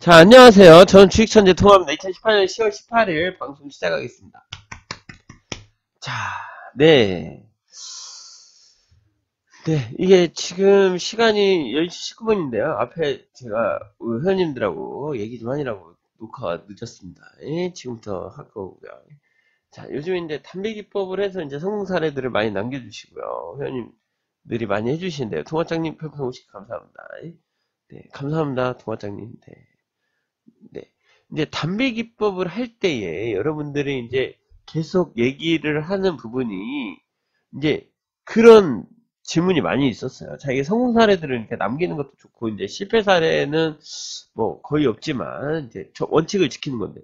자, 안녕하세요. 저는 주식천재 통합입니다. 2018년 10월 18일 방송 시작하겠습니다. 자, 네. 이게 지금 시간이 10시 19분인데요. 앞에 제가 회원님들하고 얘기 좀 하느라고 녹화가 늦었습니다. 지금부터 할 거고요. 자, 요즘 이제 담배기법을 해서 이제 성공 사례들을 많이 남겨주시고요. 회원님들이 많이 해주시는데요. 동화장님 별풍 50 감사합니다. 네, 감사합니다. 동화장님. 네. 이제 담배 기법을 할 때에 여러분들이 이제 계속 얘기를 하는 부분이 이제 그런 질문이 많이 있었어요. 자기 성공 사례들을 이렇게 남기는 것도 좋고 이제 실패 사례는 뭐 거의 없지만 이제 저 원칙을 지키는 건데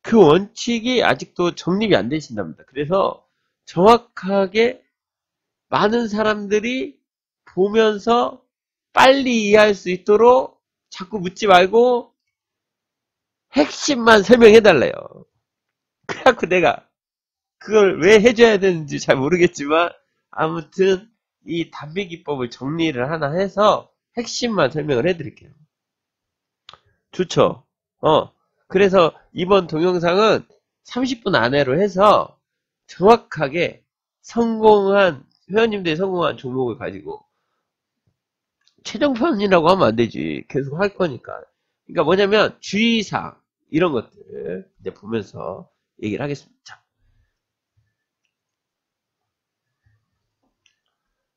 그 원칙이 아직도 정립이 안 되신답니다. 그래서 정확하게 많은 사람들이 보면서 빨리 이해할 수 있도록 자꾸 묻지 말고 핵심만 설명해달래요. 그래갖고 내가 그걸 왜 해줘야 되는지 잘 모르겠지만 아무튼 이 담배 기법을 정리를 하나 해서 핵심만 설명을 해드릴게요. 좋죠? 그래서 이번 동영상은 30분 안으로 해서 정확하게 회원님들이 성공한 종목을 가지고 최종편이라고 하면 안 되지. 계속 할 거니까. 그러니까 뭐냐면 주의사항 이런 것들 이제 보면서 얘기를 하겠습니다.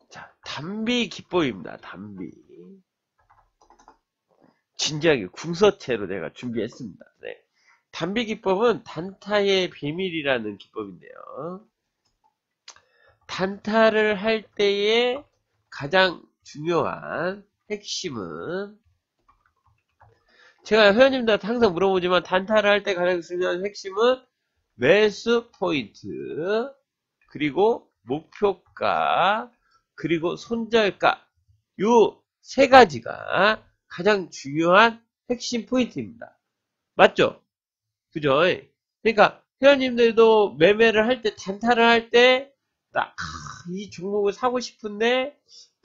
자, 담비 기법입니다. 담비. 진지하게 궁서체로 내가 준비했습니다. 네. 담비 기법은 단타의 비밀이라는 기법인데요. 단타를 할 때의 가장 중요한 핵심은 제가 회원님들한테 항상 물어보지만 단타를 할 때 가장 중요한 핵심은 매수 포인트 그리고 목표가 그리고 손절가 요 세 가지가 가장 중요한 핵심 포인트입니다. 맞죠? 그죠? 그러니까 회원님들도 매매를 할 때 단타를 할 때 딱 이 종목을 사고 싶은데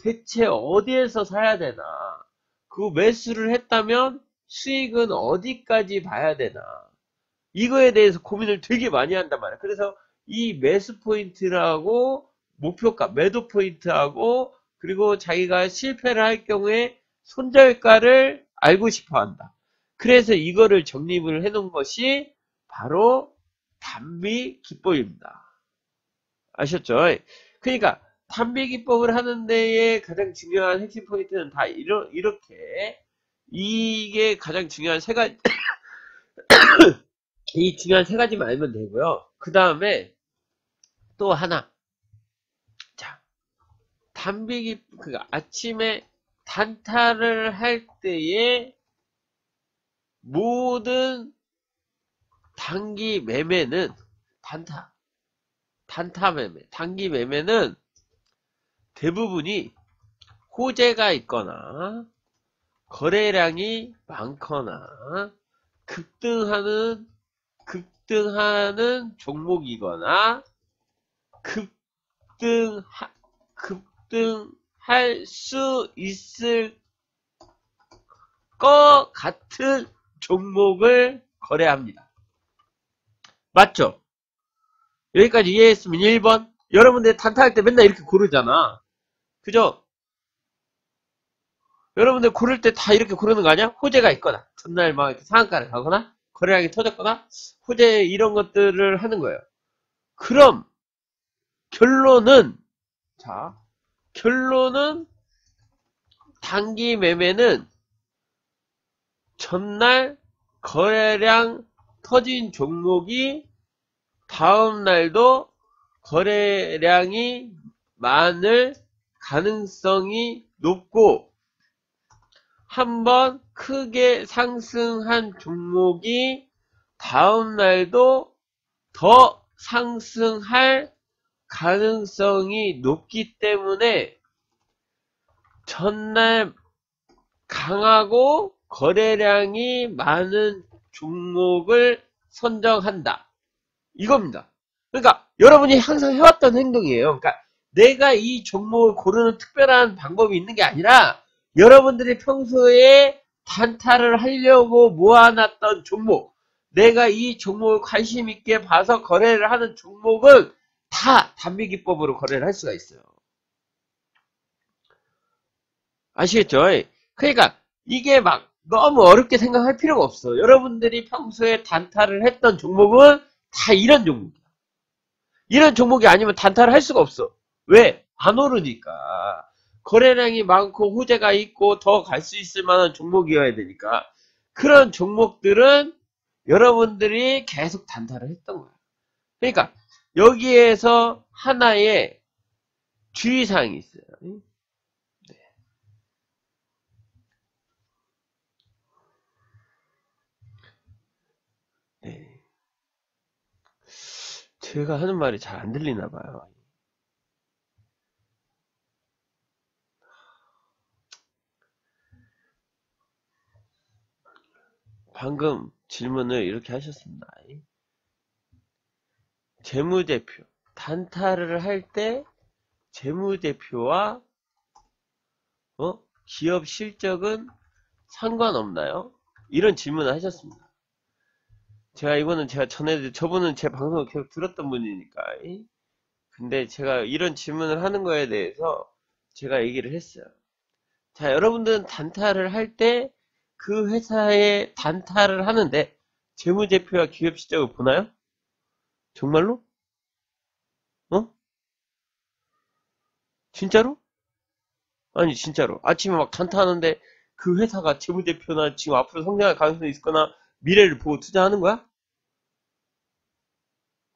대체 어디에서 사야 되나 그 매수를 했다면 수익은 어디까지 봐야 되나 이거에 대해서 고민을 되게 많이 한단 말이야. 그래서 이 매수 포인트라고 목표가 매도 포인트하고 그리고 자기가 실패를 할 경우에 손절가를 알고 싶어 한다. 그래서 이거를 정립을 해 놓은 것이 바로 담비 기법입니다. 아셨죠? 그러니까 담비 기법을 하는 데에 가장 중요한 핵심 포인트는 다 이렇게 이게 가장 중요한 세 가지 이 중요한 세 가지만 알면 되고요. 그 다음에 또 하나 자 담비 그러니까 아침에 단타를 할 때에 모든 단기 매매는 단타 매매 단기 매매는 대부분이 호재가 있거나 거래량이 많거나 급등하는 종목이거나 급등할 수 있을 것 같은 종목을 거래합니다. 맞죠? 여기까지 이해했으면 1번. 여러분들 단타할 때 맨날 이렇게 고르잖아. 그죠? 여러분들 고를 때 다 이렇게 고르는 거 아니야? 호재가 있거나 전날 막 이렇게 상한가를 가거나 거래량이 터졌거나 호재 이런 것들을 하는 거예요. 그럼 결론은 단기 매매는 전날 거래량 터진 종목이 다음날도 거래량이 많을 가능성이 높고 한번 크게 상승한 종목이 다음날도 더 상승할 가능성이 높기 때문에 전날 강하고 거래량이 많은 종목을 선정한다. 이겁니다. 그러니까 여러분이 항상 해왔던 행동이에요. 그러니까 내가 이 종목을 고르는 특별한 방법이 있는 게 아니라 여러분들이 평소에 단타를 하려고 모아놨던 종목, 내가 이 종목을 관심 있게 봐서 거래를 하는 종목은 다 단비기법으로 거래를 할 수가 있어요. 아시겠죠? 그러니까 이게 막 너무 어렵게 생각할 필요가 없어. 여러분들이 평소에 단타를 했던 종목은 다 이런 종목이야. 이런 종목이 아니면 단타를 할 수가 없어. 왜? 안 오르니까. 거래량이 많고 호재가 있고 더 갈 수 있을 만한 종목이어야 되니까. 그런 종목들은 여러분들이 계속 단타를 했던 거야. 그러니까 여기에서 하나의 주의사항이 있어요. 네. 제가 하는 말이 잘 안 들리나 봐요. 방금 질문을 이렇게 하셨습니다. 재무제표. 단타를 할 때 재무제표와 기업 실적은 상관없나요? 이런 질문을 하셨습니다. 이거는 제가 전에 저분은 제 방송을 계속 들었던 분이니까. 근데 제가 이런 질문을 하는 거에 대해서 제가 얘기를 했어요. 자, 여러분들은 단타를 할 때 그 회사에 단타를 하는데 재무제표와 기업 실적을 보나요? 정말로? 어? 진짜로? 아니 진짜로 아침에 막 단타하는데 그 회사가 재무제표나 지금 앞으로 성장할 가능성이 있거나 미래를 보고 투자하는 거야?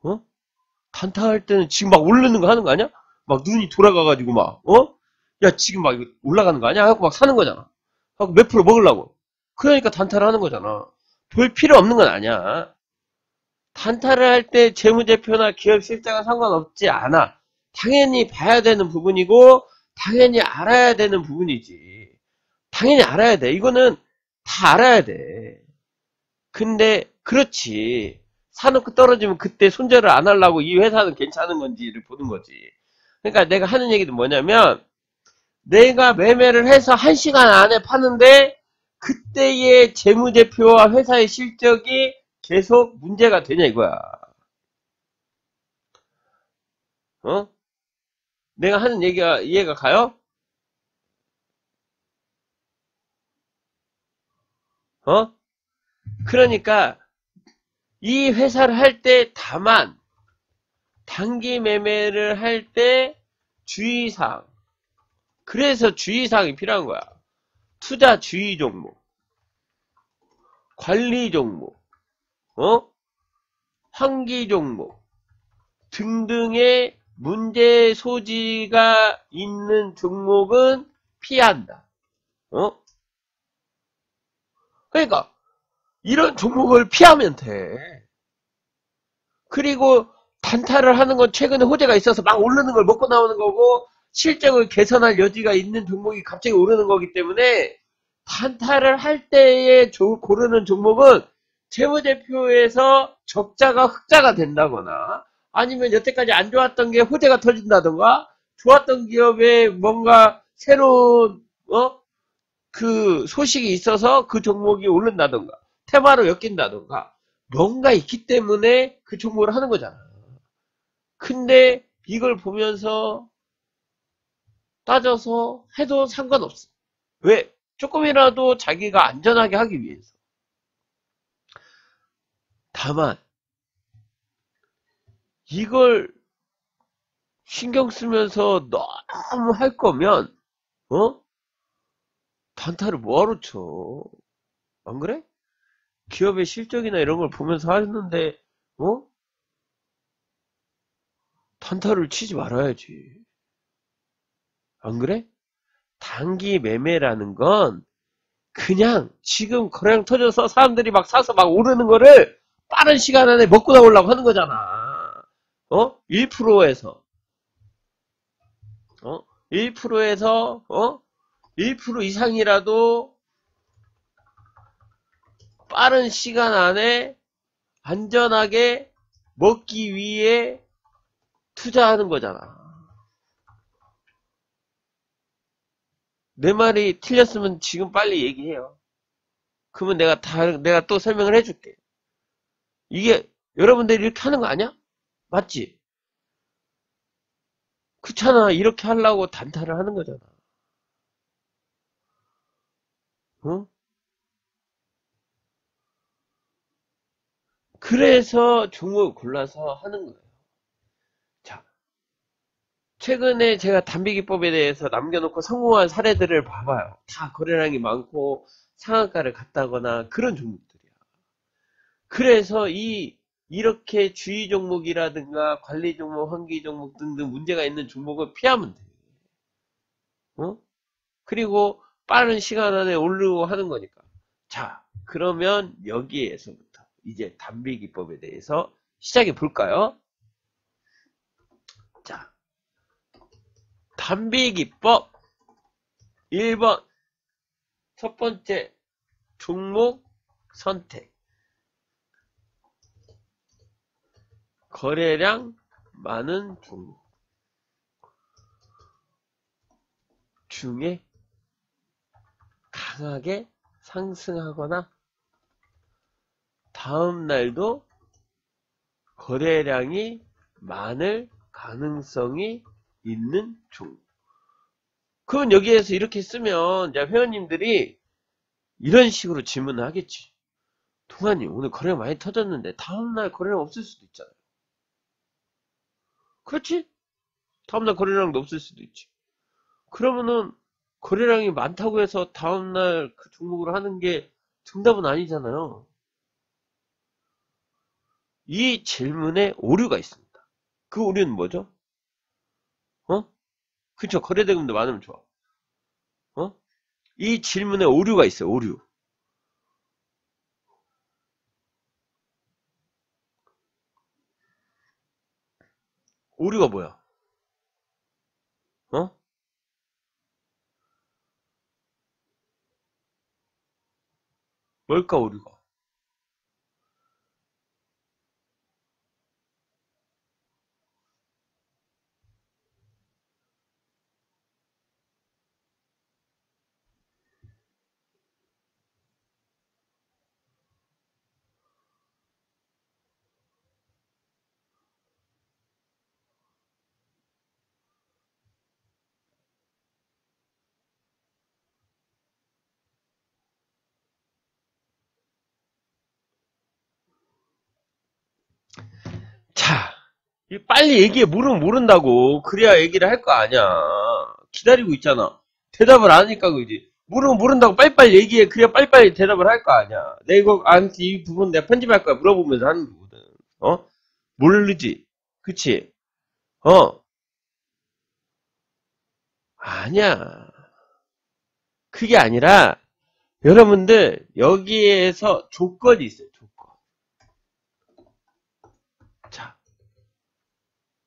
어? 단타할 때는 지금 막 오르는 거 하는 거 아니야? 막 눈이 돌아가가지고 막 야 지금 막 이거 올라가는 거 아니야? 하고 막 사는 거잖아. 하고 몇 프로 먹으려고. 그러니까 단타를 하는 거잖아. 볼 필요 없는 건 아니야. 단타를 할 때 재무제표나 기업 실적은 상관없지 않아. 당연히 봐야 되는 부분이고 당연히 알아야 되는 부분이지. 당연히 알아야 돼. 이거는 다 알아야 돼. 근데 그렇지. 사놓고 떨어지면 그때 손절을 안 하려고 이 회사는 괜찮은 건지를 보는 거지. 그러니까 내가 하는 얘기는 뭐냐면 내가 매매를 해서 1시간 안에 파는데 그때의 재무제표와 회사의 실적이 계속 문제가 되냐 이거야. 내가 하는 얘기가 이해가 가요? 그러니까 이 회사를 할 때 다만 단기 매매를 할 때 주의사항. 그래서 주의사항이 필요한 거야. 투자 주의 종목, 관리 종목, 환기 종목 등등의 문제 소지가 있는 종목은 피한다. 그러니까 이런 종목을 피하면 돼. 그리고 단타를 하는 건 최근에 호재가 있어서 막 오르는 걸 먹고 나오는 거고 실적을 개선할 여지가 있는 종목이 갑자기 오르는 거기 때문에 단타를 할 때에 고르는 종목은 재무제표에서 적자가 흑자가 된다거나 아니면 여태까지 안 좋았던 게 호재가 터진다던가 좋았던 기업에 뭔가 새로운 그 소식이 있어서 그 종목이 오른다던가 테마로 엮인다던가 뭔가 있기 때문에 그 종목을 하는 거잖아. 근데 이걸 보면서 따져서 해도 상관없어. 왜? 조금이라도 자기가 안전하게 하기 위해서. 다만 이걸 신경 쓰면서 너무 할 거면 단타를 뭐하러 쳐? 안 그래? 기업의 실적이나 이런 걸 보면서 하는데 단타를 치지 말아야지. 안 그래? 단기 매매라는 건 그냥 지금 거래량 터져서 사람들이 막 사서 막 오르는 거를 빠른 시간 안에 먹고 나오려고 하는 거잖아. 1%에서 1%에서 1% 이상이라도 빠른 시간 안에 안전하게 먹기 위해 투자하는 거잖아. 내 말이 틀렸으면 지금 빨리 얘기해요. 그러면 내가 또 설명을 해줄게. 이게 여러분들이 이렇게 하는 거 아니야? 맞지? 그렇잖아. 이렇게 하려고 단타를 하는 거잖아. 어? 그래서 종목을 골라서 하는 거예요. 자, 최근에 제가 단비기법에 대해서 남겨놓고 성공한 사례들을 봐봐요. 다 거래량이 많고 상한가를 갔다거나 그런 종목들이야. 그래서 이렇게 주의 종목이라든가 관리 종목, 환기 종목 등등 문제가 있는 종목을 피하면 돼. 어? 그리고 빠른 시간 안에 오르고 하는 거니까. 자, 그러면 여기에서부터 이제 단비기법에 대해서 시작해 볼까요? 자, 단비기법 1번 첫 번째 종목 선택. 거래량 많은 종목 중에 강하게 상승하거나 다음 날도 거래량이 많을 가능성이 있는 종목. 그럼 여기에서 이렇게 쓰면 이제 회원님들이 이런 식으로 질문을 하겠지. 동아님 오늘 거래량 많이 터졌는데 다음날 거래량 없을 수도 있잖아요. 그렇지? 다음날 거래량도 없을 수도 있지. 그러면은 거래량이 많다고 해서 다음날 그 종목을 하는 게 정답은 아니잖아요. 이 질문에 오류가 있습니다. 그 오류는 뭐죠? 그쵸. 거래대금도 많으면 좋아. 이 질문에 오류가 있어요. 오류. 오류가 뭐야? 뭘까 오류가? 자, 빨리 얘기해. 모른다고. 그래야 얘기를 할 거 아니야. 기다리고 있잖아. 대답을 안 하니까 그지. 모른다고 빨리빨리 얘기해. 그래야 빨리빨리 대답을 할 거 아니야. 내가 이거, 이 부분 내가 편집할 거야. 물어보면서 하는 거거든. 모르지. 그치? 아니야. 그게 아니라, 여러분들, 여기에서 조건이 있어요. 조건. 자,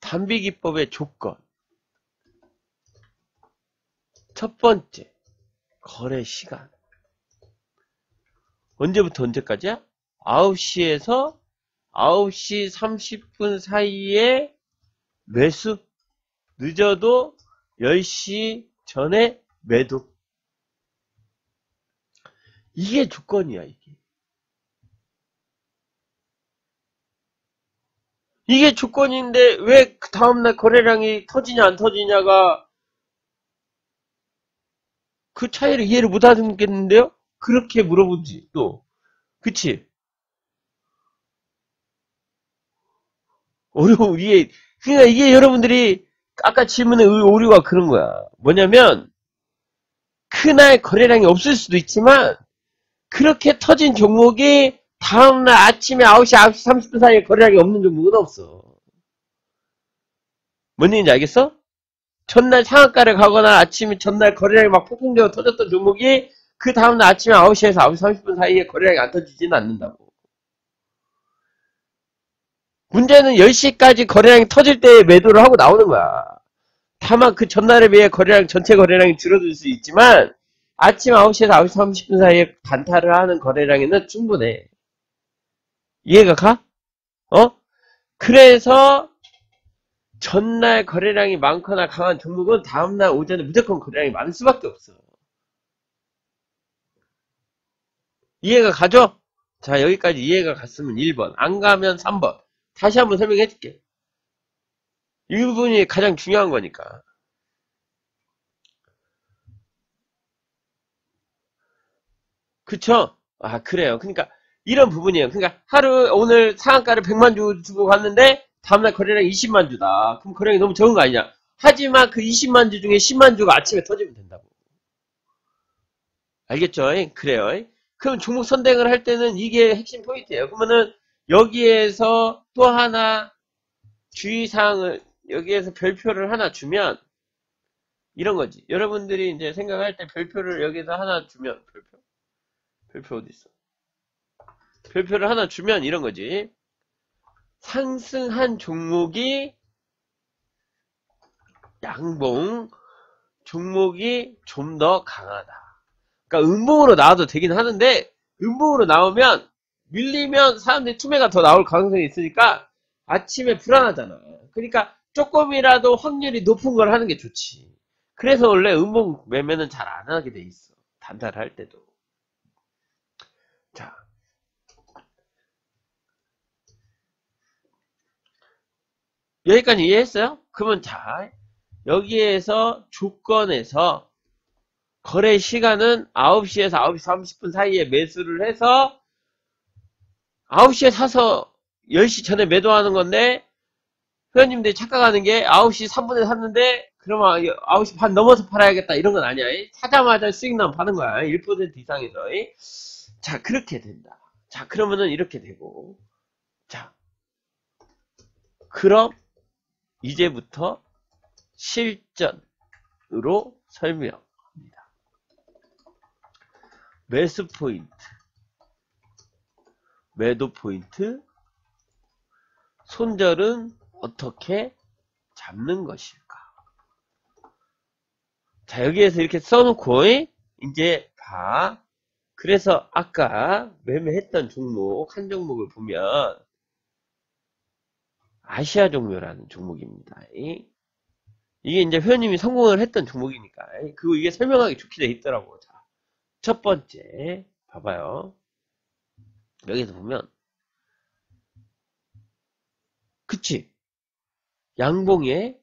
단비기법의 조건. 첫 번째, 거래 시간. 언제부터 언제까지야? 9시에서 9시 30분 사이에 매수. 늦어도 10시 전에 매도. 이게 조건이야, 이게. 이게 조건인데 왜 그 다음날 거래량이 터지냐 안 터지냐가 그 차이를 이해를 못 하겠는데요? 그렇게 물어보지 또. 그치? 어려워. 그러니까 이게 여러분들이 아까 질문의 오류가 그런 거야. 뭐냐면 그날 거래량이 없을 수도 있지만 그렇게 터진 종목이 다음날 아침에 9시 30분 사이에 거래량이 없는 종목은 없어. 뭔 얘기인지 알겠어? 전날 상한가를 가거나 아침에 전날 거래량이 막 폭풍적으로 터졌던 종목이 그 다음날 아침에 9시에서 9시 30분 사이에 거래량이 안 터지지는 않는다고. 문제는 10시까지 거래량이 터질 때 매도를 하고 나오는 거야. 다만 그 전날에 비해 전체 거래량이 줄어들 수 있지만 아침 9시에서 9시 30분 사이에 단타를 하는 거래량에는 충분해. 이해가 가? 그래서 전날 거래량이 많거나 강한 종목은 다음날 오전에 무조건 거래량이 많을 수밖에 없어. 이해가 가죠? 자, 여기까지 이해가 갔으면 1번. 안 가면 3번. 다시 한번 설명해 줄게. 이 부분이 가장 중요한 거니까. 그쵸? 아, 그래요. 그러니까, 이런 부분이에요. 그러니까, 오늘 상한가를 100만 주고 갔는데, 다음날 거래량 20만 주다. 그럼 거래량이 너무 적은 거 아니냐? 하지만 그 20만 주 중에 10만 주가 아침에 터지면 된다고. 알겠죠? 그래요. 그럼 종목 선택을 할 때는 이게 핵심 포인트예요. 그러면은, 여기에서 또 하나 주의사항을, 여기에서 별표를 하나 주면, 이런 거지. 여러분들이 이제 생각할 때 별표를 여기서 하나 주면, 별표 어디 있어? 별표를 하나 주면 이런 거지. 상승한 종목이 양봉, 종목이 좀 더 강하다. 그러니까 음봉으로 나와도 되긴 하는데 음봉으로 나오면 밀리면 사람들이 투매가 더 나올 가능성이 있으니까 아침에 불안하잖아. 그러니까 조금이라도 확률이 높은 걸 하는 게 좋지. 그래서 원래 음봉 매매는 잘 안 하게 돼 있어. 단타를 때도. 자, 여기까지 이해했어요? 그러면 자, 여기에서 조건에서 거래 시간은 9시에서 9시 30분 사이에 매수를 해서 9시에 사서 10시 전에 매도하는 건데 회원님들이 착각하는 게 9시 3분에 샀는데 그러면 9시 반 넘어서 팔아야겠다 이런 건 아니야. 사자마자 수익 나면 파는 거야. 1% 이상에서. 자, 그렇게 된다. 자, 그러면은 이렇게 되고. 자, 그럼 이제부터 실전으로 설명합니다. 매수 포인트, 매도 포인트, 손절은 어떻게 잡는 것일까? 자, 여기에서 이렇게 써놓고 이제 봐. 그래서 아까 매매했던 종목 한 종목을 보면 아시아 종묘라는 종목입니다. 이게 이제 회원님이 성공을 했던 종목이니까 그리고 이게 설명하기 좋게 돼 있더라고. 자, 첫 번째 봐봐요. 여기서 보면 그치? 양봉에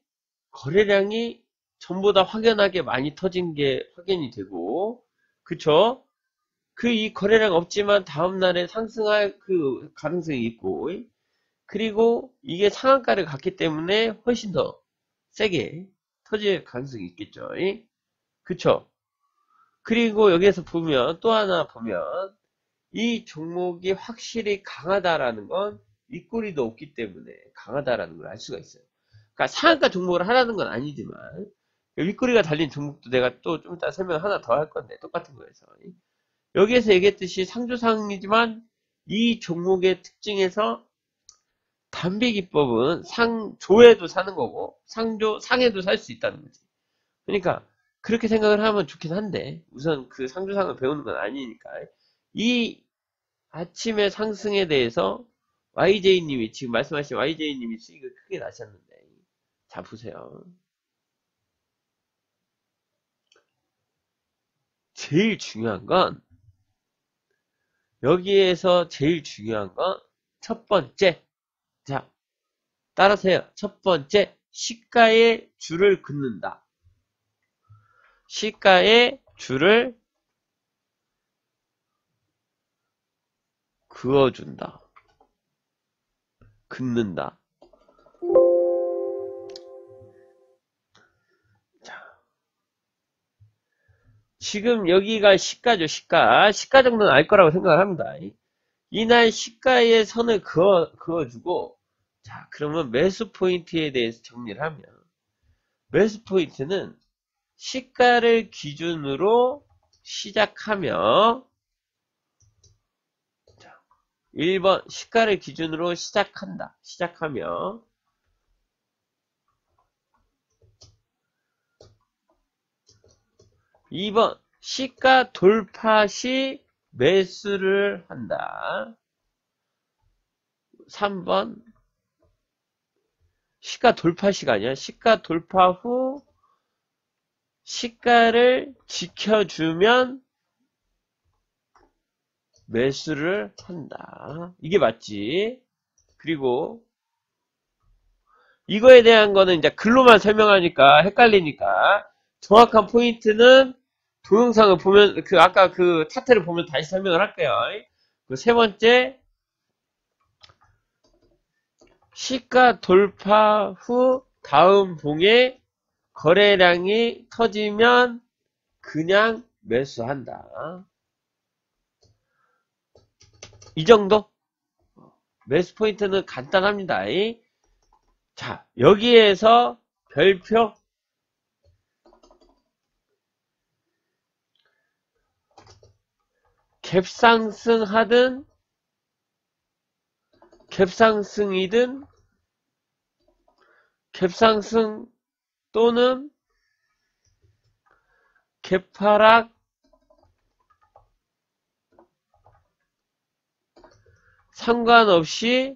거래량이 전보다 확연하게 많이 터진 게 확인이 되고 그쵸? 그 이 거래량 없지만 다음날에 상승할 그 가능성이 있고 그리고 이게 상한가를 갔기 때문에 훨씬 더 세게 터질 가능성이 있겠죠. 그쵸? 그리고 여기에서 보면 또 하나 보면 이 종목이 확실히 강하다라는 건 윗꼬리도 없기 때문에 강하다라는 걸 알 수가 있어요. 그러니까 상한가 종목을 하라는 건 아니지만 윗꼬리가 달린 종목도 내가 또 좀 이따 설명 하나 더 할 건데 똑같은 거에서 여기에서 얘기했듯이 상조상이지만 이 종목의 특징에서 단비기법은 상조에도 사는 거고 상에도 살 수 있다는 거지. 그러니까 그렇게 생각을 하면 좋긴 한데 우선 그 상조상을 배우는 건 아니니까 이 아침의 상승에 대해서 YJ님이 지금 말씀하신 YJ님이 수익을 크게 나셨는데 자 보세요. 제일 중요한 건 여기에서 제일 중요한 건 첫 번째 자 따라서요. 첫 번째 시가의 줄을 긋는다. 시가의 줄을 그어준다. 긋는다. 자, 지금 여기가 시가죠. 시가 정도는 알 거라고 생각을 합니다. 이날 시가의 선을 그어주고 자 그러면 매수 포인트에 대해서 정리를 하면 매수 포인트는 시가를 기준으로 시작하며 자, 1번 시가를 기준으로 시작한다. 시작하며 2번 시가 돌파 시 매수를 한다. 3번 시가 돌파 시가 아니야. 시가 돌파 후 시가를 지켜주면 매수를 한다. 이게 맞지? 그리고 이거에 대한 거는 이제 글로만 설명하니까 헷갈리니까 정확한 포인트는 동영상을 보면 아까 그 차트를 보면 다시 설명을 할게요. 그 세 번째, 시가 돌파 후 다음 봉에 거래량이 터지면 그냥 매수한다. 이 정도? 매수 포인트는 간단합니다. 자, 여기에서 별표 갭상승하든 갭상승이든 갭상승 또는 갭하락 상관없이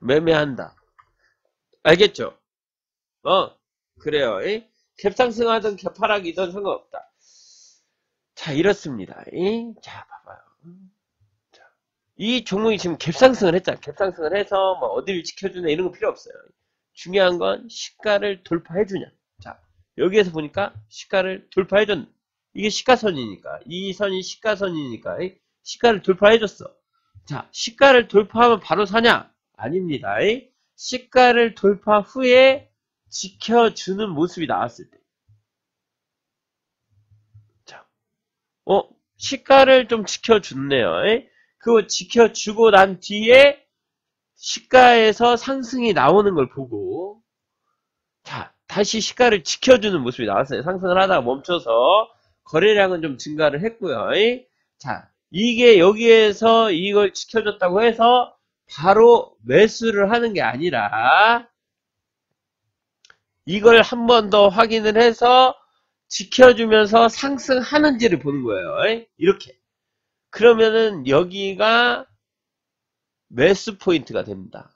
매매한다. 알겠죠? 그래요. 갭상승하든 갭하락이든 상관없다. 자, 이렇습니다. 자, 봐봐요. 자, 이 종목이 지금 갭상승을 했잖아. 갭상승을 해서 뭐 어디를 지켜주냐 이런 거 필요 없어요. 중요한 건 시가를 돌파해주냐. 자, 여기에서 보니까 시가를 돌파해줬네. 이게 시가선이니까. 이 선이 시가선이니까 시가를 돌파해줬어. 자, 시가를 돌파하면 바로 사냐? 아닙니다. 시가를 돌파 후에 지켜주는 모습이 나왔을 때. 자, 시가를 좀 지켜줬네요. 그거 지켜주고 난 뒤에 시가에서 상승이 나오는 걸 보고, 자, 다시 시가를 지켜주는 모습이 나왔어요. 상승을 하다가 멈춰서 거래량은 좀 증가를 했고요. 자, 이게 여기에서 이걸 지켜줬다고 해서 바로 매수를 하는 게 아니라 이걸 한 번 더 확인을 해서 지켜주면서 상승하는지를 보는 거예요. 이렇게. 그러면은 여기가 매수 포인트가 됩니다.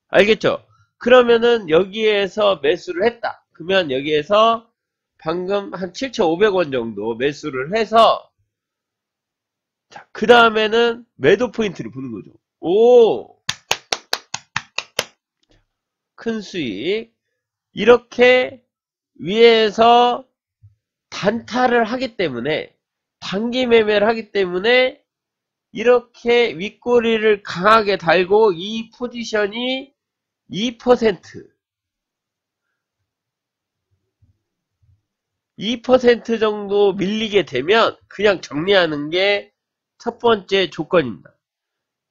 알겠죠? 그러면은 여기에서 매수를 했다. 그러면 여기에서 방금 한 7,500원 정도 매수를 해서 자, 그 다음에는 매도 포인트를 보는 거죠. 오! 큰 수익. 이렇게 위에서 단타를 하기 때문에 단기 매매를 하기 때문에 이렇게 윗꼬리를 강하게 달고 이 포지션이 2% 정도 밀리게 되면 그냥 정리하는 게 첫 번째 조건입니다.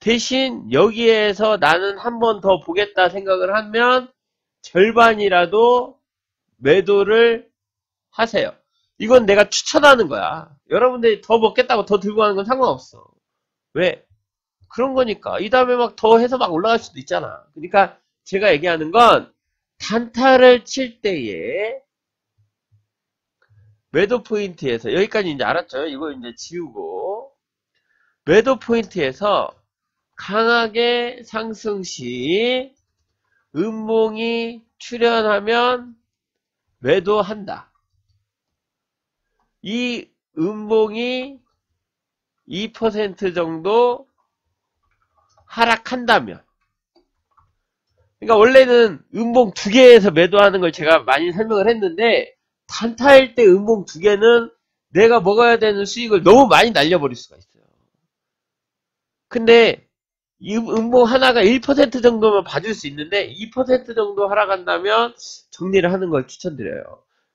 대신 여기에서 나는 한 번 더 보겠다 생각을 하면 절반이라도 매도를 하세요. 이건 내가 추천하는 거야. 여러분들이 더 먹겠다고 더 들고 가는 건 상관없어. 왜? 그런 거니까. 이 다음에 막 더 해서 막 올라갈 수도 있잖아. 그러니까 제가 얘기하는 건 단타를 칠 때에 매도 포인트에서 여기까지 이제 알았죠? 이거 이제 지우고 매도 포인트에서 강하게 상승 시 음봉이 출현하면 매도한다. 이 음봉이 2% 정도 하락한다면 그러니까 원래는 음봉 2개에서 매도하는 걸 제가 많이 설명을 했는데 단타일 때 음봉 2개는 내가 먹어야 되는 수익을 너무 많이 날려버릴 수가 있어요. 근데 이 음봉 하나가 1% 정도만 봐줄 수 있는데 2% 정도 하락한다면 정리를 하는 걸 추천드려요.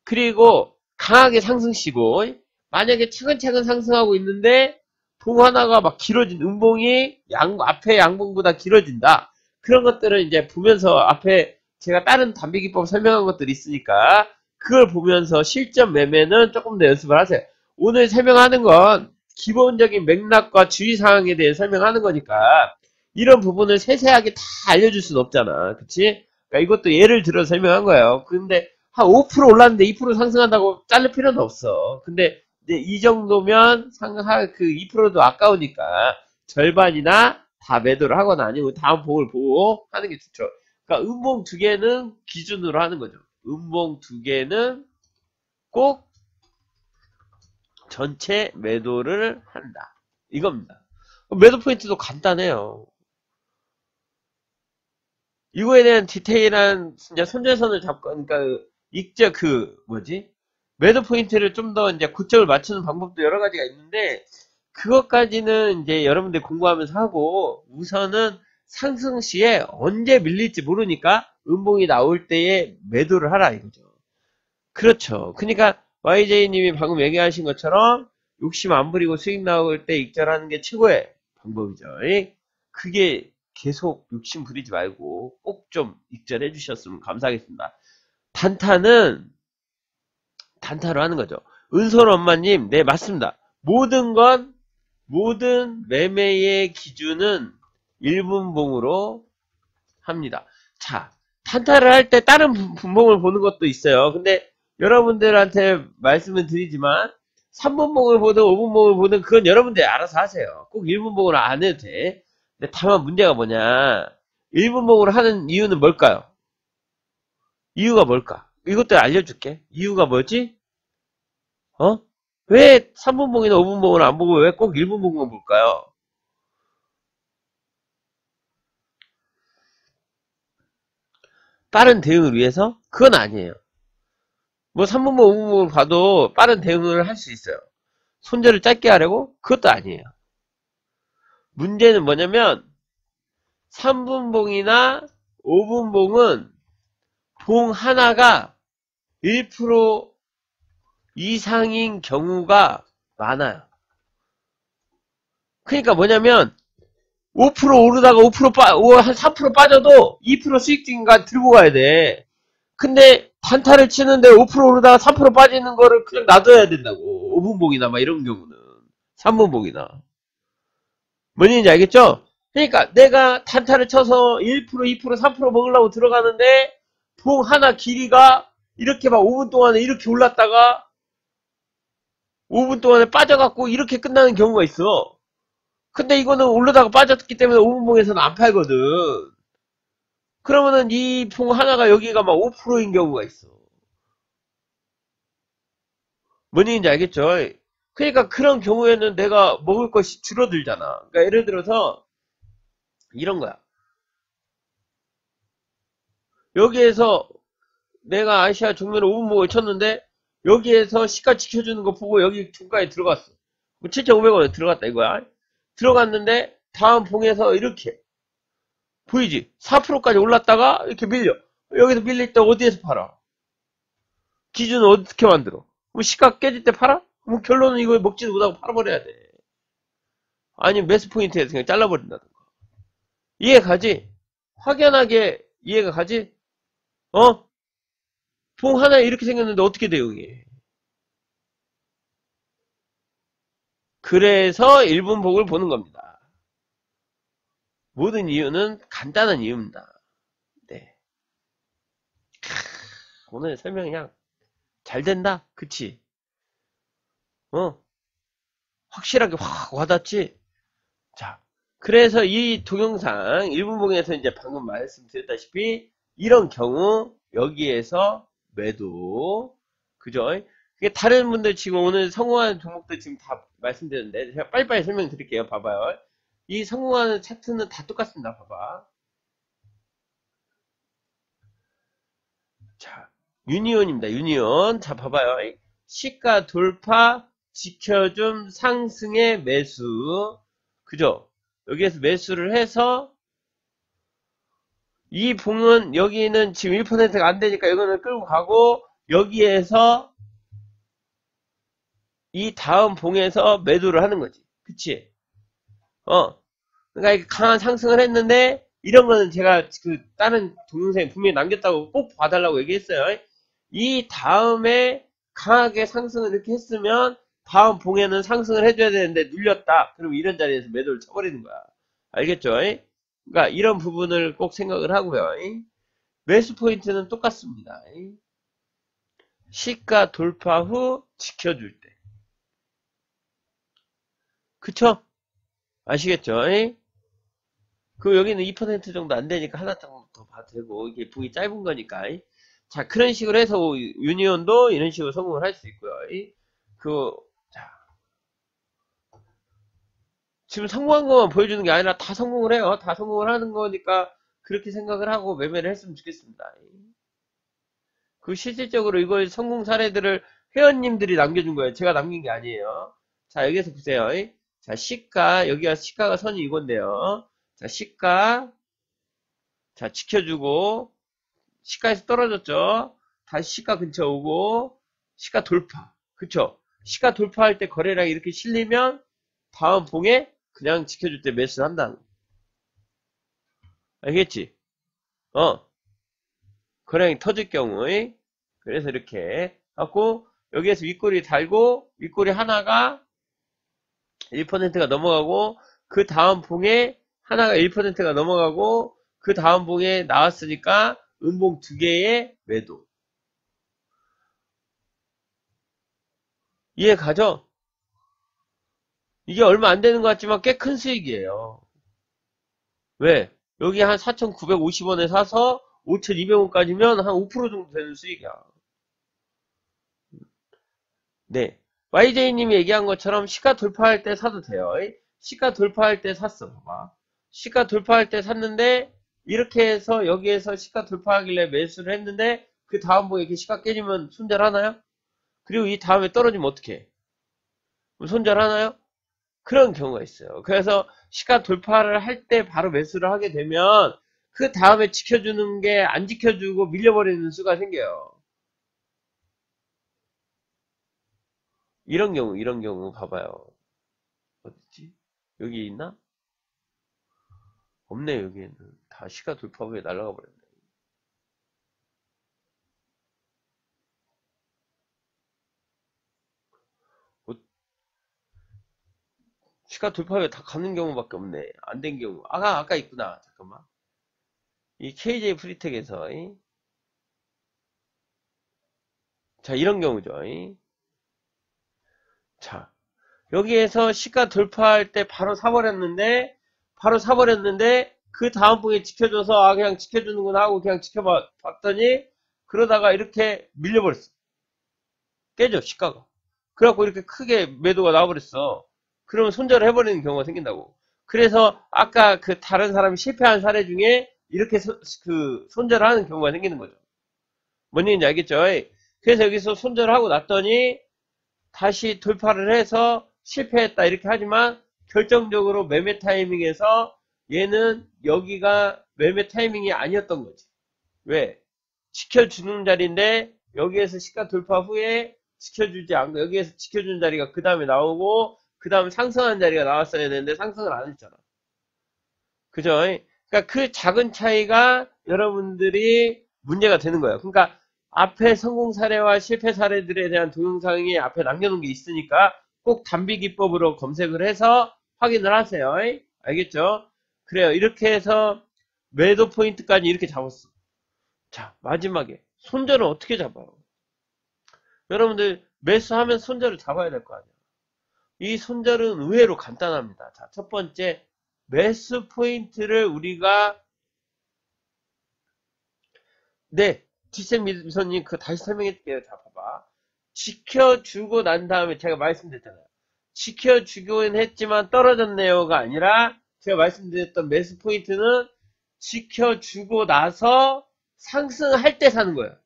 그리고 강하게 상승시고 만약에 차근차근 상승하고 있는데 봉 하나가 막 길어진 음봉이 앞에 양봉보다 길어진다. 그런 것들은 이제 보면서 앞에 제가 다른 단비기법 설명한 것들이 있으니까 그걸 보면서 실전 매매는 조금 더 연습을 하세요. 오늘 설명하는 건 기본적인 맥락과 주의사항에 대해 설명하는 거니까 이런 부분을 세세하게 다 알려줄 수는 없잖아. 그치? 그러니까 이것도 예를 들어 설명한 거예요. 근데 한 5% 올랐는데 2% 상승한다고 자를 필요는 없어. 근데 이제 이 정도면 그 2%도 아까우니까 절반이나 다 매도를 하거나 아니면 다음 봉을 보고 하는 게 좋죠. 그러니까 음봉 2개는 기준으로 하는 거죠. 음봉 2개는 꼭 전체 매도를 한다. 이겁니다. 매도 포인트도 간단해요. 이거에 대한 디테일한 이제 손절선을 잡고, 그러니까 익절 매도 포인트를 좀 더 이제 고점을 맞추는 방법도 여러 가지가 있는데, 그것까지는 이제 여러분들 공부하면서 하고, 우선은 상승 시에 언제 밀릴지 모르니까 음봉이 나올 때에 매도를 하라 이거죠. 그렇죠. 그러니까 YJ님이 방금 얘기하신 것처럼 욕심 안 부리고 수익 나올 때 익절하는 게 최고의 방법이죠. 그게 계속 욕심 부리지 말고 꼭 좀 익절해 주셨으면 감사하겠습니다. 단타는 단타로 하는 거죠. 은솔 엄마님, 네, 맞습니다. 모든 매매의 기준은 1분봉으로 합니다. 자, 단타를 할 때 다른 분봉을 보는 것도 있어요. 근데 여러분들한테 말씀을 드리지만 3분봉을 보든 5분봉을 보든 그건 여러분들이 알아서 하세요. 꼭 1분봉으로 안 해도 돼. 근데 다만 문제가 뭐냐, 1분봉으로 하는 이유는 뭘까요? 이유가 뭘까? 이것도 알려줄게. 이유가 뭐지? 왜 3분봉이나 5분봉을 안 보고 왜 꼭 1분봉만 볼까요? 빠른 대응을 위해서? 그건 아니에요. 뭐 3분봉, 5분봉을 봐도 빠른 대응을 할 수 있어요. 손절을 짧게 하려고? 그것도 아니에요. 문제는 뭐냐면 3분봉이나 5분봉은 봉 하나가 1% 이상인 경우가 많아요. 그러니까 뭐냐면 5% 오르다가 한 3% 빠져도 2% 수익진가 들고 가야 돼. 근데 단타를 치는데 5% 오르다가 3% 빠지는 거를 그냥 놔둬야 된다고. 5분봉이나 막 이런 경우는. 3분봉이나. 뭔 얘기인지 알겠죠? 그러니까 내가 단타를 쳐서 1%, 2%, 3% 먹으려고 들어가는데 봉 하나 길이가 이렇게 막 5분 동안에 이렇게 올랐다가 5분 동안에 빠져갖고 이렇게 끝나는 경우가 있어. 근데 이거는 오르다가 빠졌기 때문에 5분봉에서는 안 팔거든. 그러면은 이 봉 하나가 여기가 막 5%인 경우가 있어. 뭔 얘기인지 알겠죠? 그러니까 그런 경우에는 내가 먹을 것이 줄어들잖아. 그러니까 예를 들어서 이런 거야. 여기에서 내가 아시아 종면에 5분봉을 쳤는데 여기에서 시가 지켜주는 거 보고 여기 중가에 들어갔어. 7,500원에 들어갔다 이거야. 들어갔는데 다음 봉에서 이렇게 보이지? 4%까지 올랐다가 이렇게 밀려. 여기서 밀릴 때 어디에서 팔아? 기준은 어떻게 만들어? 그럼 시가 깨질 때 팔아? 그럼 결론은 이거 먹지도 못하고 팔아버려야 돼. 아니 매수 포인트에서 그냥 잘라버린다든가. 이해 가지? 확연하게 이해가 가지? 봉 하나 이렇게 생겼는데 어떻게 대응해? 그래서 1분봉을 보는 겁니다. 모든 이유는 간단한 이유입니다. 네. 오늘 설명이 그냥 잘 된다? 그치? 확실하게 확 와닿지? 자, 그래서 이 동영상 1분봉에서 이제 방금 말씀드렸다시피 이런 경우 여기에서 매도, 그죠? 그게 다른 분들 지금 오늘 성공하는 종목들 지금 다 말씀드렸는데 제가 빨리빨리 설명드릴게요. 봐봐요. 이 성공하는 차트는 다 똑같습니다. 봐봐. 자, 유니온입니다. 유니온. 자, 봐봐요. 시가 돌파, 지켜줌, 상승의 매수. 그죠? 여기에서 매수를 해서 이 봉은 여기는 지금 1%가 안 되니까 이거는 끌고 가고 여기에서 이 다음 봉에서 매도를 하는 거지. 그치? 그러니까 강한 상승을 했는데 이런 거는 제가 그 다른 동영상에 분명히 남겼다고 꼭 봐달라고 얘기했어요. 이 다음에 강하게 상승을 이렇게 했으면 다음 봉에는 상승을 해줘야 되는데 눌렸다. 그럼 이런 자리에서 매도를 쳐버리는 거야. 알겠죠? 그러니까 이런 부분을 꼭 생각을 하고요. 매수 포인트는 똑같습니다. 시가 돌파 후 지켜줄 때. 그쵸? 아시겠죠? 그 여기는 2% 정도 안 되니까 하나 정도 더 봐도 되고 이게 봉이 짧은 거니까. 자, 그런 식으로 해서 유니온도 이런 식으로 성공을 할 수 있고요. 자, 지금 성공한 것만 보여주는 게 아니라 다 성공을 해요. 다 성공을 하는 거니까 그렇게 생각을 하고 매매를 했으면 좋겠습니다. 실질적으로 이걸 성공 사례들을 회원님들이 남겨준 거예요. 제가 남긴 게 아니에요. 자, 여기서 보세요. 자, 시가, 여기가 시가가 선이 이건데요. 자, 시가, 자, 지켜주고, 시가에서 떨어졌죠? 다시 시가 근처 오고, 시가 돌파. 그쵸? 시가 돌파할 때 거래량이 이렇게 실리면, 다음 봉에 그냥 지켜줄 때 매수를 한다는 거. 알겠지? 거래량이 터질 경우에, 그래서 이렇게 하고, 여기에서 윗꼬리 달고, 윗꼬리 하나가 1%가 넘어가고, 그 다음 봉에 하나가 1%가 넘어가고, 그 다음 봉에 나왔으니까, 음봉 2개의 매도. 이해 가죠? 이게 얼마 안 되는 것 같지만 꽤 큰 수익이에요. 왜? 여기 한 4,950원에 사서 5,200원까지면 한 5% 정도 되는 수익이야. 네. YJ님이 얘기한 것처럼 시가 돌파할 때 사도 돼요. 시가 돌파할 때 샀어. 봐봐. 시가 돌파할 때 샀는데 이렇게 해서 여기에서 시가 돌파하길래 매수를 했는데 그 다음 봉에 이렇게 시가 깨지면 손절하나요? 그리고 이 다음에 떨어지면 어떻게? 손절하나요? 그런 경우가 있어요. 그래서 시가 돌파를 할 때 바로 매수를 하게 되면 그 다음에 지켜주는 게 안 지켜주고 밀려버리는 수가 생겨요. 이런 경우 봐봐요. 어딨지? 여기 있나? 없네, 여기에는. 다 시가 돌파 후에 날아가 버렸네. 시가 돌파 후에 다 가는 경우밖에 없네. 안 된 경우. 아까 있구나. 잠깐만. 이 KJ 프리텍에서, 자, 이런 경우죠. 자, 여기에서 시가 돌파할 때 바로 사버렸는데 그 다음 봉에 지켜줘서 그냥 지켜주는구나 하고 그냥 지켜봤더니 그러다가 이렇게 밀려버렸어. 깨져 시가가. 그래갖고 이렇게 크게 매도가 나와버렸어. 그러면 손절을 해버리는 경우가 생긴다고. 그래서 아까 그 다른 사람이 실패한 사례 중에 이렇게 손절을 하는 경우가 생기는 거죠. 뭔 얘기인지 알겠죠? 그래서 여기서 손절을 하고 났더니 다시 돌파를 해서 실패했다 이렇게 하지만 결정적으로 매매 타이밍에서 얘는 여기가 매매 타이밍이 아니었던 거지. 왜? 지켜주는 자리인데 여기에서 시가 돌파 후에 지켜주지 않고 여기에서 지켜주는 자리가 그 다음에 나오고 그 다음에 상승한 자리가 나왔어야 되는데 상승을 안 했잖아. 그죠? 그러니까 그 작은 차이가 여러분들이 문제가 되는 거예요. 그러니까 앞에 성공 사례와 실패 사례들에 대한 동영상이 앞에 남겨놓은 게 있으니까 꼭 단비기법으로 검색을 해서 확인을 하세요. 알겠죠? 그래요. 이렇게 해서 매도 포인트까지 이렇게 잡았어. 자, 마지막에 손절은 어떻게 잡아요? 여러분들 매수하면 손절을 잡아야 될 거 아니에요. 이 손절은 의외로 간단합니다. 자, 첫 번째 매수 포인트를 우리가 지쌤 미선님 다시 설명해줄게요. 자, 봐봐. 지켜주고 난 다음에 제가 말씀드렸잖아요. 지켜주고는 했지만 떨어졌네요가 아니라 제가 말씀드렸던 매수 포인트는 지켜주고 나서 상승할 때 사는 거예요.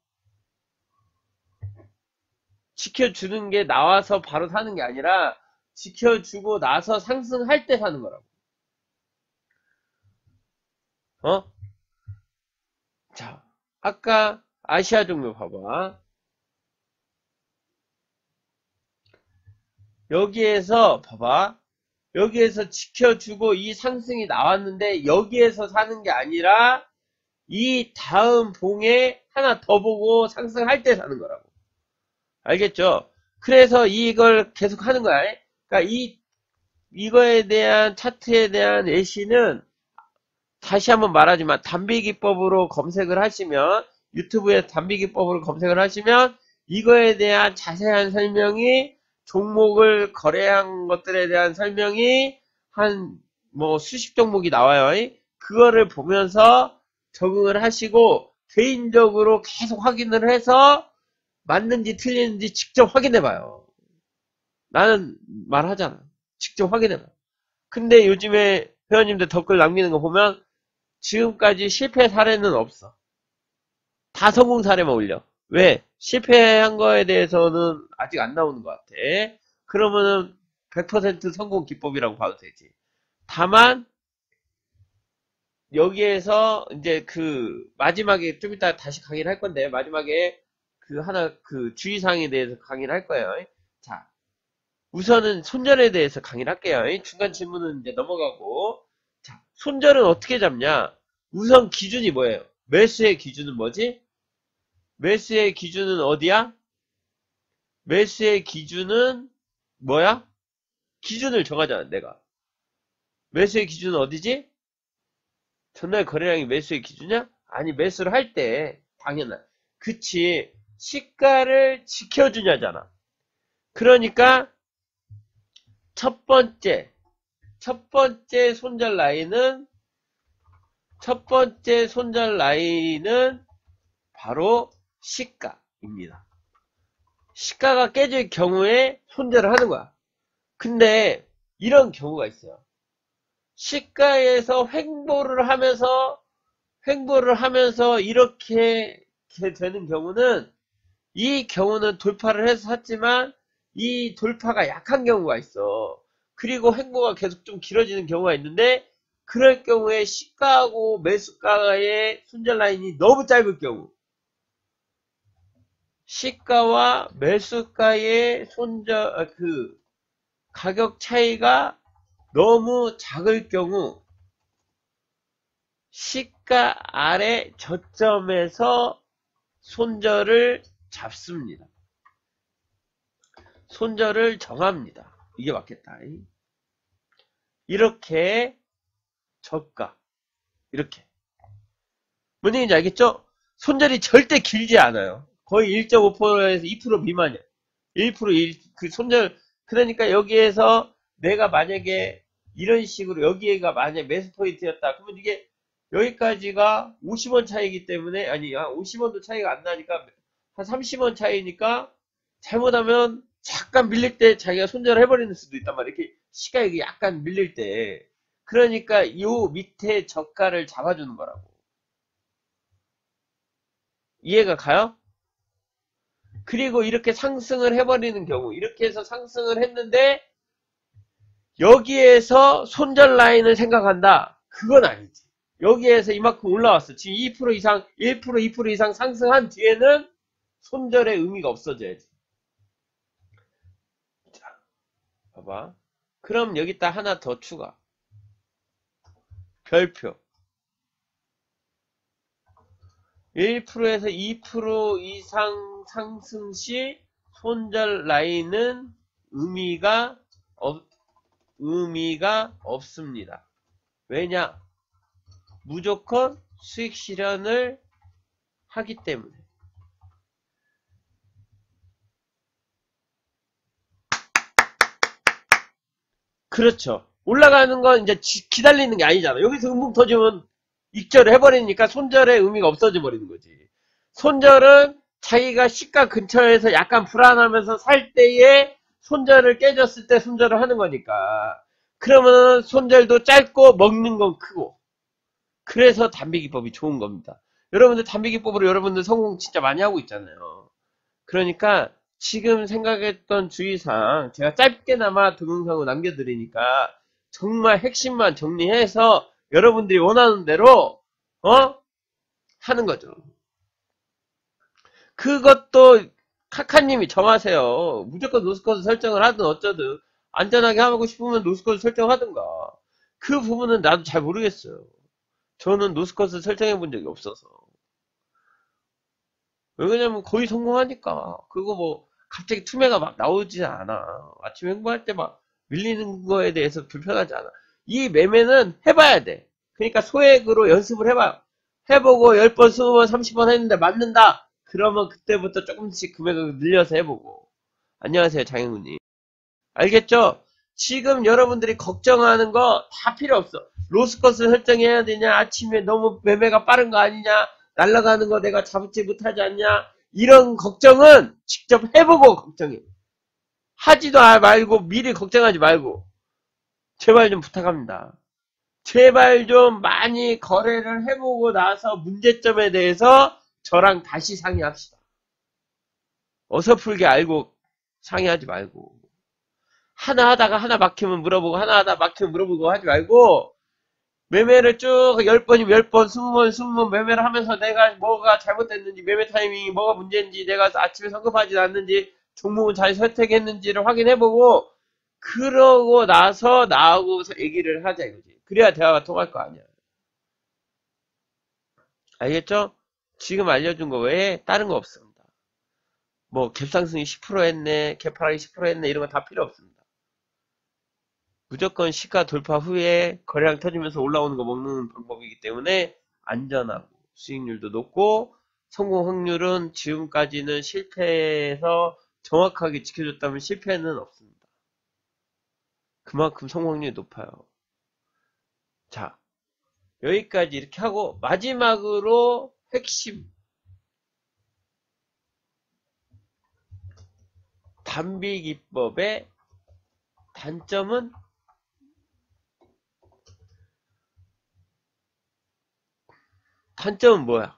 지켜주는 게 나와서 바로 사는 게 아니라 지켜주고 나서 상승할 때 사는 거라고. 자, 아까 아시아 종료 봐봐. 여기에서 봐봐. 여기에서 지켜주고 이 상승이 나왔는데 여기에서 사는 게 아니라 이 다음 봉에 하나 더 보고 상승할 때 사는 거라고. 알겠죠? 그래서 이걸 계속 하는 거야. 그러니까 이거에 대한 차트에 대한 예시는 다시 한번 말하지만 단비기법으로 검색을 하시면 유튜브에 단비기법으로 검색을 하시면 이거에 대한 자세한 설명이 종목을 거래한 것들에 대한 설명이 한 수십 종목이 나와요. 그거를 보면서 적응을 하시고 개인적으로 계속 확인을 해서 맞는지 틀리는지 직접 확인해봐요. 나는 말하잖아. 직접 확인해봐. 근데 요즘에 회원님들 댓글 남기는 거 보면 지금까지 실패 사례는 없어. 다 성공 사례만 올려. 왜? 실패한 거에 대해서는 아직 안 나오는 것 같아. 그러면은 100% 성공 기법이라고 봐도 되지. 다만 여기에서 이제 그 마지막에 좀 이따 다시 강의를 할 건데 마지막에 그 하나 그 주의사항에 대해서 강의를 할 거예요. 자, 우선은 손절에 대해서 강의를 할게요. 중간 질문은 이제 넘어가고. 자, 손절은 어떻게 잡냐? 우선 기준이 뭐예요? 매수의 기준은 뭐지? 매수의 기준은 어디야? 매수의 기준은 뭐야? 기준을 정하잖아, 내가. 매수의 기준은 어디지? 전날 거래량이 매수의 기준이야? 아니, 매수를 할 때, 당연한. 그치. 시가를 지켜주냐잖아. 그러니까, 첫 번째 손절 라인은 바로 시가입니다. 시가가 깨질 경우에 손절을 하는 거야. 근데 이런 경우가 있어요. 시가에서 횡보를 하면서 이렇게 되는 경우는 이 경우는 돌파를 해서 샀지만 이 돌파가 약한 경우가 있어. 그리고 횡보가 계속 좀 길어지는 경우가 있는데 그럴 경우에 시가하고 매수가의 손절 라인이 너무 짧을 경우 시가와 매수가의 그 가격 차이가 너무 작을 경우 시가 아래 저점에서 손절을 잡습니다. 손절을 정합니다. 이게 맞겠다. 이렇게 저가 이렇게 뭔 얘기인지 알겠죠? 손절이 절대 길지 않아요. 거의 1.5%에서 2% 미만이야. 1% 그 손절 그러니까 여기에서 내가 만약에 이런 식으로 여기가 만약에 매수 포인트였다. 그러면 이게 여기까지가 50원 차이기 때문에 아니 50원도 차이가 안 나니까 한 30원 차이니까 잘못하면 잠깐 밀릴 때 자기가 손절을 해버리는 수도 있단 말이야. 이렇게 시가가 약간 밀릴 때 그러니까 요 밑에 저가를 잡아주는 거라고. 이해가 가요? 그리고 이렇게 상승을 해버리는 경우 이렇게 해서 상승을 했는데 여기에서 손절 라인을 생각한다. 그건 아니지. 여기에서 이만큼 올라왔어. 지금 2% 이상 1% 2% 이상 상승한 뒤에는 손절의 의미가 없어져야지. 자, 봐봐. 그럼 여기다 하나 더 추가. 별표. 1%에서 2% 이상 상승 시 손절 라인은 의미가 없습니다. 왜냐? 무조건 수익 실현을 하기 때문에. 그렇죠. 올라가는 건 이제 기다리는 게 아니잖아. 여기서 음봉 터지면 익절을 해버리니까 손절의 의미가 없어져 버리는 거지. 손절은 자기가 시가 근처에서 약간 불안하면서 살 때에 손절을 깨졌을 때 손절을 하는 거니까. 그러면 손절도 짧고 먹는 건 크고. 그래서 담배기법이 좋은 겁니다. 여러분들 담배기법으로 여러분들 성공 진짜 많이 하고 있잖아요. 그러니까 지금 생각했던 주의사항 제가 짧게나마 동영상을 남겨드리니까 정말 핵심만 정리해서 여러분들이 원하는 대로 하는 거죠. 그것도 카카님이 정하세요. 무조건 노스코드 설정을 하든 어쩌든 안전하게 하고 싶으면 노스코드 설정하든가. 그 부분은 나도 잘 모르겠어요. 저는 노스코드 설정해 본 적이 없어서. 왜냐면 거의 성공하니까. 그거 뭐 갑자기 투매가 막 나오지 않아. 아침에 행보할 때 막 밀리는 거에 대해서 불편하지 않아. 이 매매는 해봐야 돼. 그러니까 소액으로 연습을 해봐요. 해보고 10번, 20번, 30번 했는데 맞는다. 그러면 그때부터 조금씩 금액을 늘려서 해보고. 안녕하세요, 장영훈님. 알겠죠? 지금 여러분들이 걱정하는 거 다 필요 없어. 로스컷을 설정해야 되냐? 아침에 너무 매매가 빠른 거 아니냐? 날아가는 거 내가 잡지 못하지 않냐? 이런 걱정은 직접 해보고 걱정해. 하지도 말고 미리 걱정하지 말고 제발 좀 부탁합니다. 제발 좀 많이 거래를 해보고 나서 문제점에 대해서 저랑 다시 상의합시다. 어설프게 알고 상의하지 말고 하나 하다가 하나 막히면 물어보고 하나 하다 막히면 물어보고 하지 말고 매매를 쭉 10번이면 10번, 20번, 20번 매매를 하면서 내가 뭐가 잘못됐는지, 매매 타이밍이 뭐가 문제인지, 내가 아침에 성급하지 않는지, 종목은 잘 선택했는지를 확인해보고, 그러고 나서 나하고 얘기를 하자 이거지. 그래야 대화가 통할 거 아니야. 알겠죠? 지금 알려준 거 외에 다른 거 없습니다. 뭐 갭상승이 10% 했네, 갭하락이 10% 했네 이런 거 다 필요 없습니다. 무조건 시가 돌파 후에 거래량 터지면서 올라오는 거 먹는 방법이기 때문에 안전하고 수익률도 높고 성공 확률은 지금까지는 실패해서 정확하게 지켜줬다면 실패는 없습니다. 그만큼 성공 확률이 높아요. 자, 여기까지 이렇게 하고 마지막으로 핵심 단비기법의 단점은 뭐야?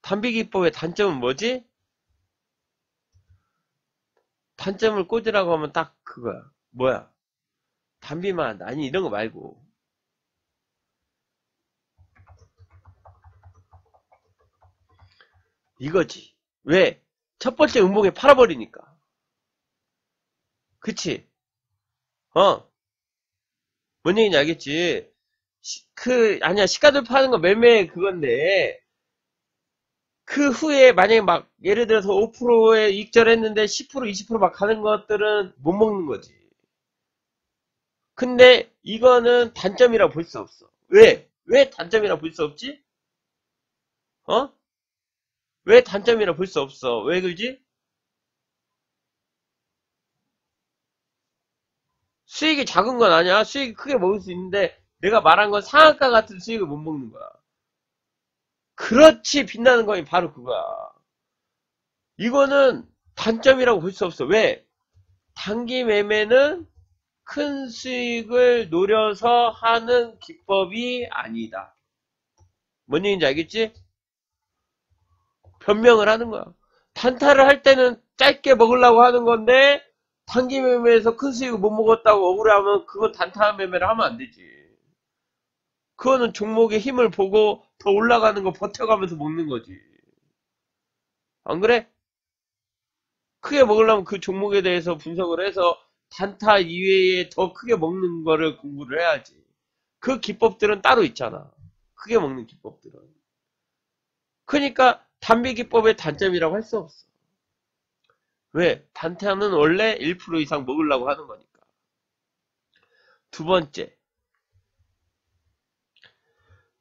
단비기법의 단점은 뭐지? 단점을 꽂으라고 하면 딱 그거야. 뭐야? 단비만 아니 이런 거 말고 이거지. 왜? 첫 번째 음봉에 팔아버리니까. 그치? 뭔 얘기인지 알겠지? 아니야, 시가들 파는 거 매매 그건데, 그 후에 만약에 막, 예를 들어서 5%에 익절 했는데 10%, 20%막 가는 것들은 못 먹는 거지. 근데 이거는 단점이라고 볼 수 없어. 왜? 왜 단점이라고 볼 수 없지? 어? 왜 단점이라고 볼 수 없어? 왜 그러지? 수익이 작은 건 아니야. 수익이 크게 먹을 수 있는데, 내가 말한 건 상한가 같은 수익을 못 먹는 거야. 그렇지, 빛나는 거니 바로 그거야. 이거는 단점이라고 볼 수 없어. 왜? 단기 매매는 큰 수익을 노려서 하는 기법이 아니다. 뭔 얘기인지 알겠지? 변명을 하는 거야. 단타를 할 때는 짧게 먹으려고 하는 건데 단기 매매에서 큰 수익을 못 먹었다고 억울해하면 그건 단타 매매를 하면 안 되지. 그거는 종목의 힘을 보고 더 올라가는 거 버텨가면서 먹는 거지. 안 그래? 크게 먹으려면 그 종목에 대해서 분석을 해서 단타 이외에 더 크게 먹는 거를 공부를 해야지. 그 기법들은 따로 있잖아. 크게 먹는 기법들은. 그러니까 단비기법의 단점이라고 할 수 없어. 왜? 단타는 원래 1% 이상 먹으려고 하는 거니까.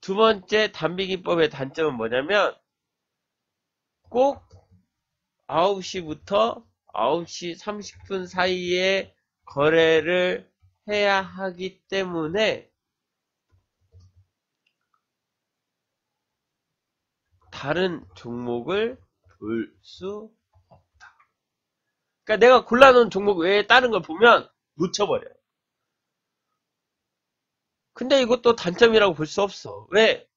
두 번째 단비기법의 단점은 뭐냐면 꼭 9시부터 9시 30분 사이에 거래를 해야 하기 때문에 다른 종목을 볼 수 없다. 그러니까 내가 골라놓은 종목 외에 다른 걸 보면 놓쳐버려요. 근데 이것도 단점이라고 볼 수 없어. 왜?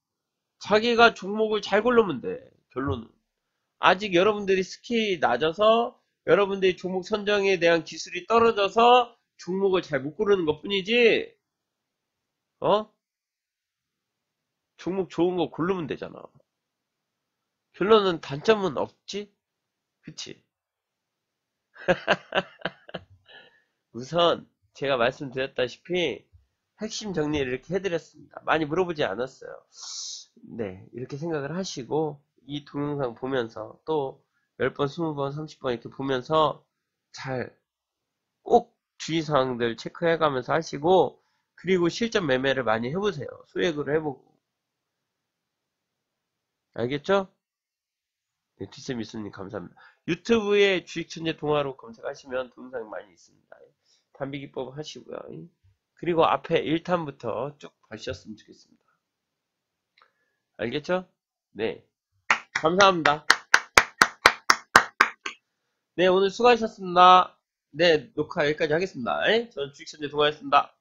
자기가 종목을 잘 고르면 돼. 결론은. 아직 여러분들이 스킬이 낮아서 여러분들이 종목 선정에 대한 기술이 떨어져서 종목을 잘 못 고르는 것 뿐이지, 어? 종목 좋은 거 고르면 되잖아. 결론은 단점은 없지? 그치? 우선 제가 말씀드렸다시피 핵심 정리를 이렇게 해드렸습니다. 많이 물어보지 않았어요. 네, 이렇게 생각을 하시고 이 동영상 보면서 또 10번, 20번, 30번 이렇게 보면서 잘 꼭 주의사항들 체크해가면서 하시고 그리고 실전 매매를 많이 해보세요. 소액으로 해보고. 알겠죠? 네, 뒷셈 미수님 감사합니다. 유튜브에 주식천재 동화로 검색하시면 동영상이 많이 있습니다. 단비기법 하시고요. 그리고 앞에 1탄부터 쭉 가셨으면 좋겠습니다. 알겠죠? 네. 감사합니다. 네, 오늘 수고하셨습니다. 네, 녹화 여기까지 하겠습니다. 저는 주식천재 동아였습니다.